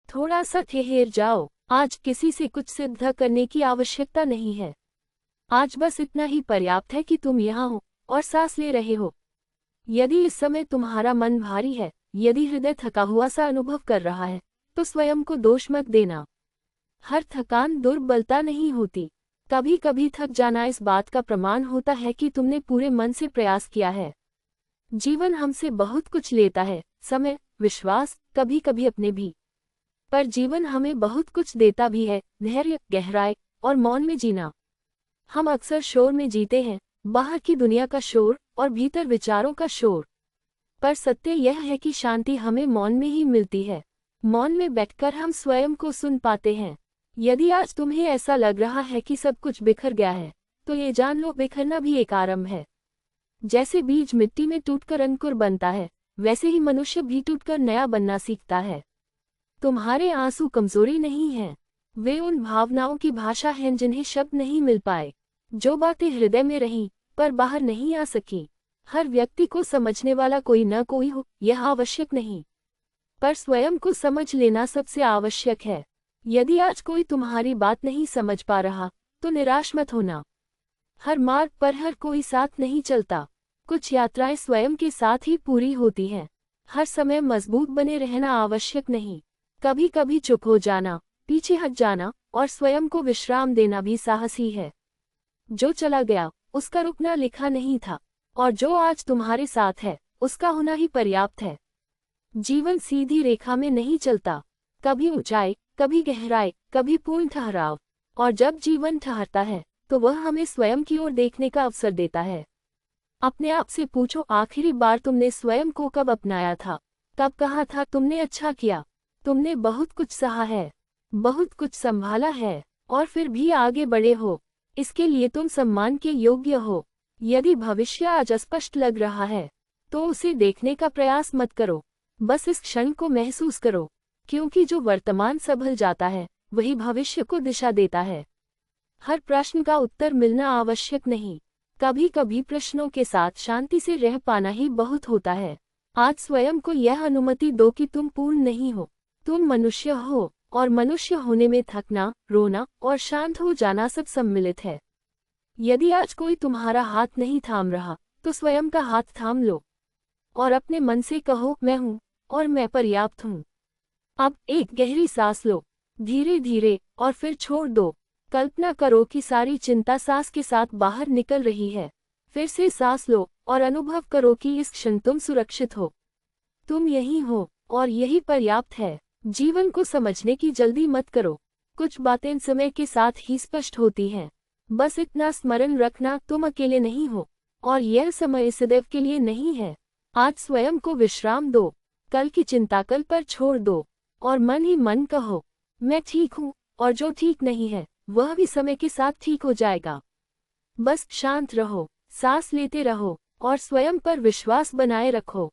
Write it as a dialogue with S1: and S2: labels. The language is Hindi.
S1: थोड़ा सा ठहर जाओ। आज किसी से कुछ सिद्ध करने की आवश्यकता नहीं है। आज बस इतना ही पर्याप्त है कि तुम यहाँ हो और सांस ले रहे हो। यदि इस समय तुम्हारा मन भारी है, यदि हृदय थका हुआ सा अनुभव कर रहा है, तो स्वयं को दोष मत देना। हर थकान दुर्बलता नहीं होती। कभी कभी थक जाना इस बात का प्रमाण होता है कि तुमने पूरे मन से प्रयास किया है। जीवन हमसे बहुत कुछ लेता है, समय, विश्वास, कभी कभी अपने भी। पर जीवन हमें बहुत कुछ देता भी है, धैर्य, गहराई और मौन में जीना। हम अक्सर शोर में जीते हैं, बाहर की दुनिया का शोर और भीतर विचारों का शोर। पर सत्य यह है कि शांति हमें मौन में ही मिलती है। मौन में बैठकर हम स्वयं को सुन पाते हैं। यदि आज तुम्हें ऐसा लग रहा है कि सब कुछ बिखर गया है, तो ये जान लो बिखरना भी एक आरंभ है। जैसे बीज मिट्टी में टूटकर अंकुर बनता है, वैसे ही मनुष्य भी टूटकर नया बनना सीखता है। तुम्हारे आंसू कमजोरी नहीं हैं, वे उन भावनाओं की भाषा हैं जिन्हें शब्द नहीं मिल पाए, जो बातें हृदय में रहीं पर बाहर नहीं आ सकी। हर व्यक्ति को समझने वाला कोई न कोई हो, यह आवश्यक नहीं, पर स्वयं को समझ लेना सबसे आवश्यक है। यदि आज कोई तुम्हारी बात नहीं समझ पा रहा, तो निराश मत होना। हर मार्ग पर हर कोई साथ नहीं चलता। कुछ यात्राएं स्वयं के साथ ही पूरी होती हैं। हर समय मजबूत बने रहना आवश्यक नहीं। कभी कभी चुप हो जाना, पीछे हट जाना और स्वयं को विश्राम देना भी साहस ही है। जो चला गया उसका रुकना लिखा नहीं था, और जो आज तुम्हारे साथ है उसका होना ही पर्याप्त है। जीवन सीधी रेखा में नहीं चलता, कभी ऊंचाई, कभी गहराई, कभी पूर्ण ठहराव। और जब जीवन ठहरता है तो वह हमें स्वयं की ओर देखने का अवसर देता है। अपने आप से पूछो, आखिरी बार तुमने स्वयं को कब अपनाया था? कब कहा था तुमने अच्छा किया? तुमने बहुत कुछ सहा है, बहुत कुछ संभाला है, और फिर भी आगे बढ़े हो। इसके लिए तुम सम्मान के योग्य हो। यदि भविष्य आज अस्पष्ट लग रहा है, तो उसे देखने का प्रयास मत करो, बस इस क्षण को महसूस करो, क्योंकि जो वर्तमान संभल जाता है वही भविष्य को दिशा देता है। हर प्रश्न का उत्तर मिलना आवश्यक नहीं, कभी कभी प्रश्नों के साथ शांति से रह पाना ही बहुत होता है। आज स्वयं को यह अनुमति दो कि तुम पूर्ण नहीं हो, तुम मनुष्य हो, और मनुष्य होने में थकना, रोना और शांत हो जाना सब सम्मिलित है। यदि आज कोई तुम्हारा हाथ नहीं थाम रहा, तो स्वयं का हाथ थाम लो और अपने मन से कहो, मैं हूँ और मैं पर्याप्त हूँ। अब एक गहरी सांस लो, धीरे धीरे, और फिर छोड़ दो। कल्पना करो कि सारी चिंता सांस के साथ बाहर निकल रही है। फिर से सांस लो और अनुभव करो कि इस क्षण तुम सुरक्षित हो। तुम यही हो और यही पर्याप्त है। जीवन को समझने की जल्दी मत करो, कुछ बातें समय के साथ ही स्पष्ट होती हैं। बस इतना स्मरण रखना, तुम अकेले नहीं हो, और यह समय सदैव के लिए नहीं है। आज स्वयं को विश्राम दो, कल की चिंता कल पर छोड़ दो, और मन ही मन कहो, मैं ठीक हूँ, और जो ठीक नहीं है वह भी समय के साथ ठीक हो जाएगा। बस शांत रहो, सांस लेते रहो और स्वयं पर विश्वास बनाए रखो।